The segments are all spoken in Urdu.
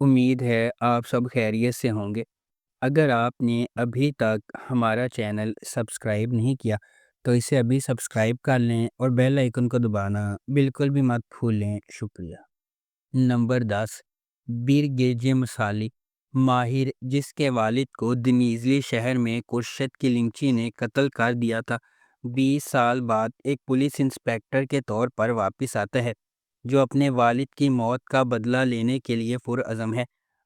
امید ہے آپ سب خیریت سے ہوں گے۔ اگر آپ نے ابھی تک ہمارا چینل سبسکرائب نہیں کیا تو اسے ابھی سبسکرائب کر لیں اور بیل آئیکن کو دبانا بالکل بھی مت بھولیں۔ شکریہ۔ نمبر 10، بیرگیجے مسالی۔ ماہر جس کے والد کو دنیزلی شہر میں کرشت کی لنچی نے قتل کر دیا تھا، 20 سال بعد ایک پولیس انسپیکٹر کے طور پر واپس آتا ہے، جو اپنے والد کی موت کا بدلہ لینے کے لیے پرعزم ہے۔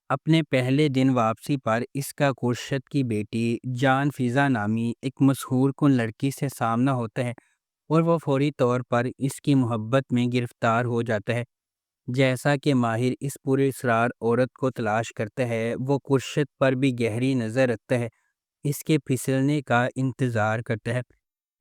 اپنے پہلے دن واپسی پر اس کا کرشت کی بیٹی جان فضا نامی ایک مسحور کن لڑکی سے سامنا ہوتا ہے اور وہ فوری طور پر اس کی محبت میں گرفتار ہو جاتا ہے۔ جیسا کہ ماہر اس پر اصرار عورت کو تلاش کرتا ہے، وہ کرشت پر بھی گہری نظر رکھتا ہے، اس کے پھسلنے کا انتظار کرتا ہے۔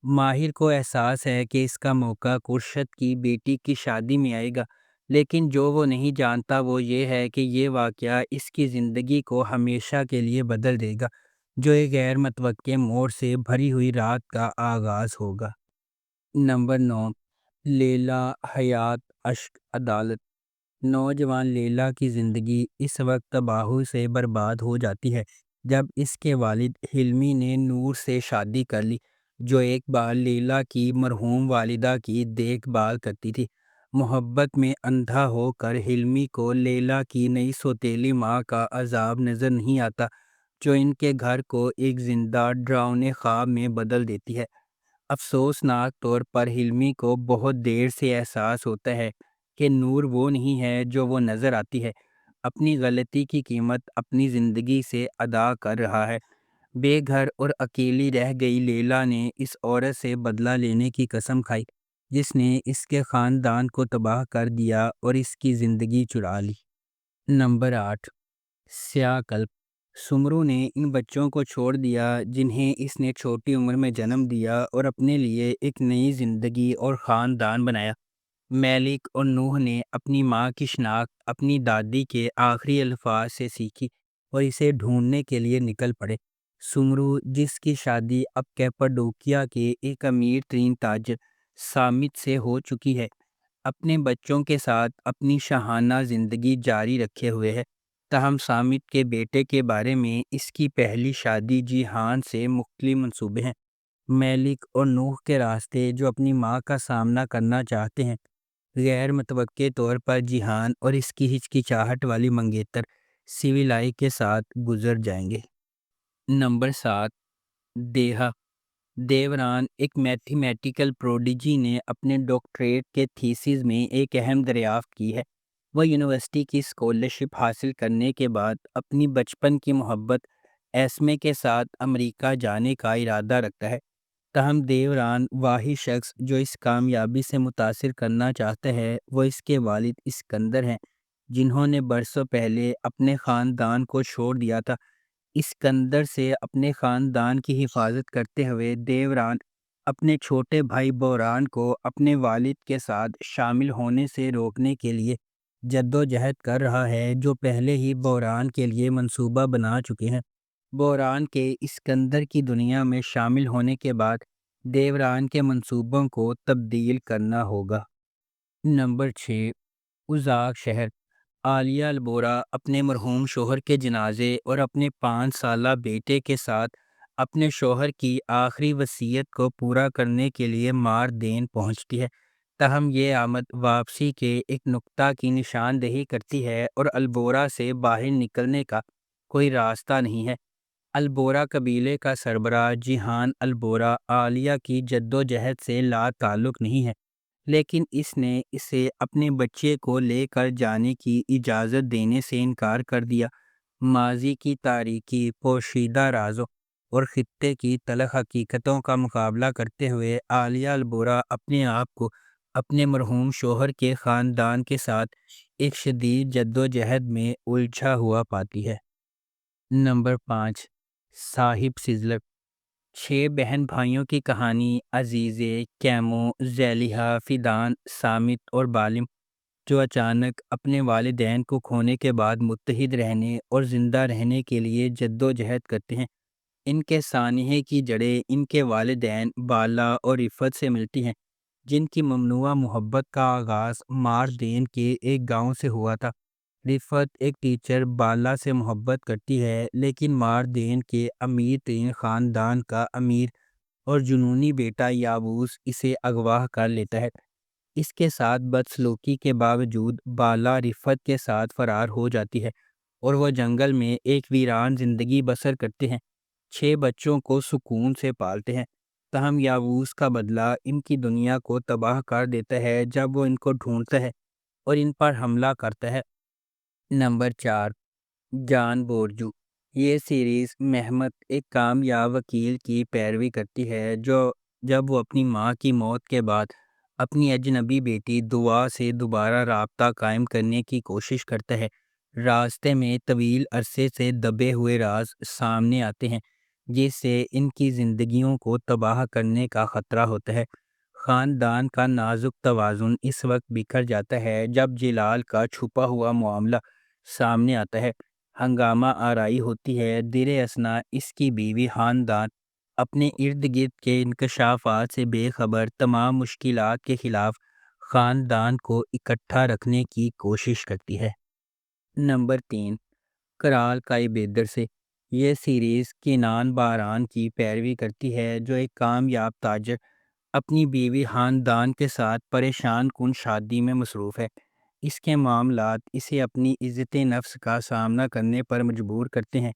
ماہر کو احساس ہے کہ اس کا موقع کرشت کی بیٹی کی شادی میں آئے گا، لیکن جو وہ نہیں جانتا وہ یہ ہے کہ یہ واقعہ اس کی زندگی کو ہمیشہ کے لیے بدل دے گا، جو ایک غیر متوقع موڑ سے بھری ہوئی رات کا آغاز ہوگا۔ نمبر 9، لیلا حیات اشک عدالت۔ نوجوان لیلا کی زندگی اس وقت تباہی سے برباد ہو جاتی ہے جب اس کے والد حلمی نے نور سے شادی کر لی، جو ایک بار لیلا کی مرحوم والدہ کی دیکھ بھال کرتی تھی۔ محبت میں اندھا ہو کر حلمی کو لیلا کی نئی سوتیلی ماں کا عذاب نظر نہیں آتا، جو ان کے گھر کو ایک زندہ ڈراؤنے خواب میں بدل دیتی ہے۔ افسوسناک طور پر حلمی کو بہت دیر سے احساس ہوتا ہے کہ نور وہ نہیں ہے جو وہ نظر آتی ہے، اپنی غلطی کی قیمت اپنی زندگی سے ادا کر رہا ہے۔ بے گھر اور اکیلی رہ گئی لیلا نے اس عورت سے بدلہ لینے کی قسم کھائی جس نے اس کے خاندان کو تباہ کر دیا اور اس کی زندگی چرا لی۔ نمبر 8، سیاہ قلب۔ سمرو نے ان بچوں کو چھوڑ دیا جنہیں اس نے چھوٹی عمر میں جنم دیا اور اپنے لیے ایک نئی زندگی اور خاندان بنایا۔ میلک اور نوح نے اپنی ماں کی شناخت اپنی دادی کے آخری الفاظ سے سیکھی اور اسے ڈھونڈنے کے لیے نکل پڑے۔ سمرو، جس کی شادی اب کیپاڈوکیا کے ایک امیر ترین تاجر سامت سے ہو چکی ہے، اپنے بچوں کے ساتھ اپنی شاہانہ زندگی جاری رکھے ہوئے ہے۔ تاہم سامت کے بیٹے کے بارے میں اس کی پہلی شادی جیہان سے مختلف منصوبے ہیں۔ میلک اور نوح کے راستے جو اپنی ماں کا سامنا کرنا چاہتے ہیں، غیر متوقع طور پر جیہان اور اس کی ہچکچاہٹ والی منگیتر سیویلائی کے ساتھ گزر جائیں گے۔ نمبر 7، دیہا۔ دیوران، ایک میتھمیٹیکل پروڈیجی نے اپنے ڈاکٹریٹ کے تھیسس میں ایک اہم دریافت کی ہے۔ وہ یونیورسٹی کی اسکالرشپ حاصل کرنے کے بعد اپنی بچپن کی محبت ایسمے کے ساتھ امریکہ جانے کا ارادہ رکھتا ہے۔ تاہم دیوران واحد شخص جو اس کامیابی سے متاثر کرنا چاہتا ہے وہ اس کے والد اسکندر ہیں، جنہوں نے برسوں پہلے اپنے خاندان کو چھوڑ دیا تھا۔ اسکندر سے اپنے خاندان کی حفاظت کرتے ہوئے دیوران اپنے چھوٹے بھائی بوران کو اپنے والد کے ساتھ شامل ہونے سے روکنے کے لیے جدوجہد کر رہا ہے، جو پہلے ہی بوران کے لیے منصوبہ بنا چکے ہیں۔ بوران کے اسکندر کی دنیا میں شامل ہونے کے بعد دیوران کے منصوبوں کو تبدیل کرنا ہوگا۔ نمبر 6، ازاک شہر۔ عالیہ البورا اپنے مرحوم شوہر کے جنازے اور اپنے 5 سالہ بیٹے کے ساتھ اپنے شوہر کی آخری وصیت کو پورا کرنے کے لیے ماردین پہنچتی ہے۔ تاہم یہ آمد واپسی کے ایک نقطہ کی نشاندہی کرتی ہے اور البورا سے باہر نکلنے کا کوئی راستہ نہیں ہے۔ البورا قبیلے کا سربراہ جیہان البورا عالیہ کی جدوجہد سے لا تعلق نہیں ہے، لیکن اس نے اسے اپنے بچے کو لے کر جانے کی اجازت دینے سے انکار کر دیا۔ ماضی کی تاریکی، پوشیدہ رازوں اور خطے کی تلخ حقیقتوں کا مقابلہ کرتے ہوئے عالیہ البورا اپنے آپ کو اپنے مرحوم شوہر کے خاندان کے ساتھ ایک شدید جدوجہد میں الجھا ہوا پاتی ہے۔ نمبر 5، صاحب سزلر۔ 6 بہن بھائیوں کی کہانی عزیزے، کیمو، زیلیہا، فیدان، سامت اور بالم، جو اچانک اپنے والدین کو کھونے کے بعد متحد رہنے اور زندہ رہنے کے لیے جدوجہد کرتے ہیں۔ ان کے سانحے کی جڑیں ان کے والدین بالا اور رفت سے ملتی ہیں، جن کی ممنوعہ محبت کا آغاز ماردین کے ایک گاؤں سے ہوا تھا۔ رفت ایک ٹیچر بالا سے محبت کرتی ہے، لیکن ماردین کے امیر ترین خاندان کا امیر اور جنونی بیٹا یابوس اسے اغوا کر لیتا ہے۔ اس کے ساتھ بدسلوکی کے باوجود بالا رفت کے ساتھ فرار ہو جاتی ہے اور وہ جنگل میں ایک ویران زندگی بسر کرتے ہیں۔ 6 بچوں کو سکون سے پالتے ہیں، تاہم یاووس کا بدلہ ان کی دنیا کو تباہ کر دیتا ہے جب وہ ان کو ڈھونڈتا ہے اور ان پر حملہ کرتا ہے۔ نمبر 4، جان بورجو۔ یہ سیریز محمد ایک کامیاب وکیل کی پیروی کرتی ہے جو جب وہ اپنی ماں کی موت کے بعد اپنی اجنبی بیٹی دعا سے دوبارہ رابطہ قائم کرنے کی کوشش کرتا ہے۔ راستے میں طویل عرصے سے دبے ہوئے راز سامنے آتے ہیں جس سے ان کی زندگیوں کو تباہ کرنے کا خطرہ ہوتا ہے۔ خاندان کا نازک توازن اس وقت بکھر جاتا ہے جب جلال کا چھپا ہوا معاملہ سامنے آتا ہے۔ ہنگامہ آرائی ہوتی ہے۔ دیر اثنا اس کی بیوی خاندان اپنے ارد گرد کے انکشافات سے بے خبر تمام مشکلات کے خلاف خاندان کو اکٹھا رکھنے کی کوشش کرتی ہے۔ نمبر 3، کرال کائی بیدر سے۔ یہ سیریز کینان باران کی پیروی کرتی ہے جو ایک کامیاب تاجر اپنی بیوی خاندان کے ساتھ پریشان کن شادی میں مصروف ہے۔ اس کے معاملات اسے اپنی عزت نفس کا سامنا کرنے پر مجبور کرتے ہیں،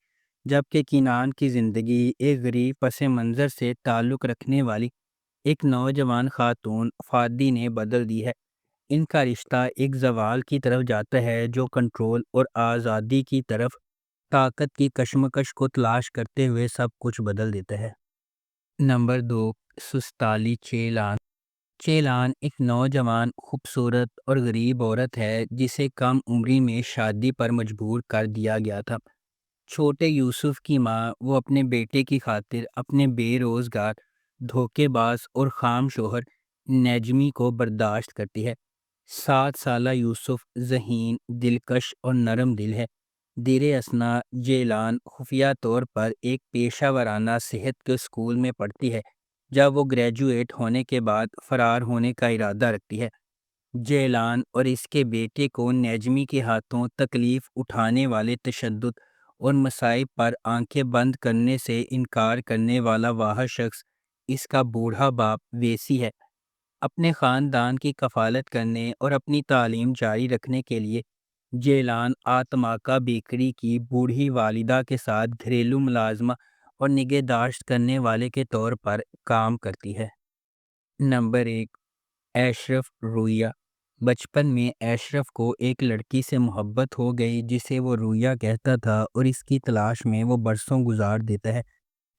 جبکہ کینان کی زندگی ایک غریب پس منظر سے تعلق رکھنے والی ایک نوجوان خاتون فادی نے بدل دی ہے۔ ان کا رشتہ ایک زوال کی طرف جاتا ہے جو کنٹرول اور آزادی کی طرف طاقت کی کشمکش کو تلاش کرتے ہوئے سب کچھ بدل دیتا ہے۔ نمبر 2، سستالی چیلان۔ چیلان ایک نوجوان خوبصورت اور غریب عورت ہے جسے کم عمری میں شادی پر مجبور کر دیا گیا تھا۔ چھوٹے یوسف کی ماں وہ اپنے بیٹے کی خاطر اپنے بے روزگار، دھوکے باز اور خام شوہر نجمی کو برداشت کرتی ہے۔ 7 سالہ یوسف ذہین، دلکش اور نرم دل ہے۔ دیر اثنا جیلان خفیہ طور پر ایک پیشہ ورانہ صحت کے اسکول میں پڑھتی ہے۔ جب وہ گریجویٹ ہونے کے بعد فرار ہونے کا ارادہ رکھتی ہے، جیلان اور اس کے بیٹے کو نجمی کے ہاتھوں تکلیف اٹھانے والے تشدد اور مصائب پر آنکھیں بند کرنے سے انکار کرنے والا واحد شخص اس کا بوڑھا باپ ویسی ہے۔ اپنے خاندان کی کفالت کرنے اور اپنی تعلیم جاری رکھنے کے لیے جیلان آتماکا بیکری کی بوڑھی والدہ کے ساتھ گھریلو ملازمہ اور نگہداشت کرنے والے کے طور پر کام کرتی ہے۔ نمبر 1، ایشرف رویا۔ بچپن میں ایشرف کو ایک لڑکی سے محبت ہو گئی جسے وہ رویا کہتا تھا اور اس کی تلاش میں وہ برسوں گزار دیتا ہے۔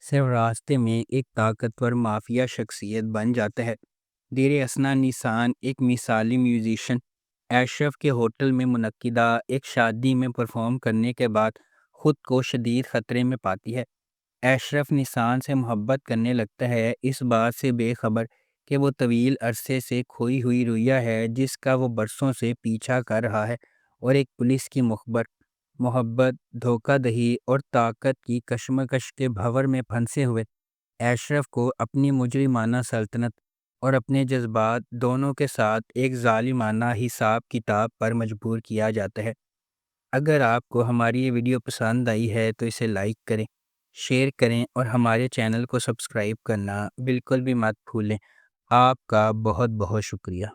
صرف راستے میں ایک طاقتور مافیا شخصیت بن جاتا ہے۔ دیر اثنا نیسان ایک مثالی میوزیشین ایشرف کے ہوٹل میں منعقدہ ایک شادی میں پرفارم کرنے کے بعد خود کو شدید خطرے میں پاتی ہے۔ ایشرف نیسان سے محبت کرنے لگتا ہے، اس بات سے بے خبر کہ وہ طویل عرصے سے کھوئی ہوئی رویا ہے جس کا وہ برسوں سے پیچھا کر رہا ہے، اور ایک پولیس کی مخبر محبت، دھوکہ دہی اور طاقت کی کشمکش کے بھنور میں پھنسے ہوئے ایشرف کو اپنی مجرمانہ سلطنت اور اپنے جذبات دونوں کے ساتھ ایک ظالمانہ حساب کتاب پر مجبور کیا جاتا ہے۔ اگر آپ کو ہماری یہ ویڈیو پسند آئی ہے تو اسے لائک کریں، شیئر کریں اور ہمارے چینل کو سبسکرائب کرنا بالکل بھی مت بھولیں۔ آپ کا بہت بہت شکریہ۔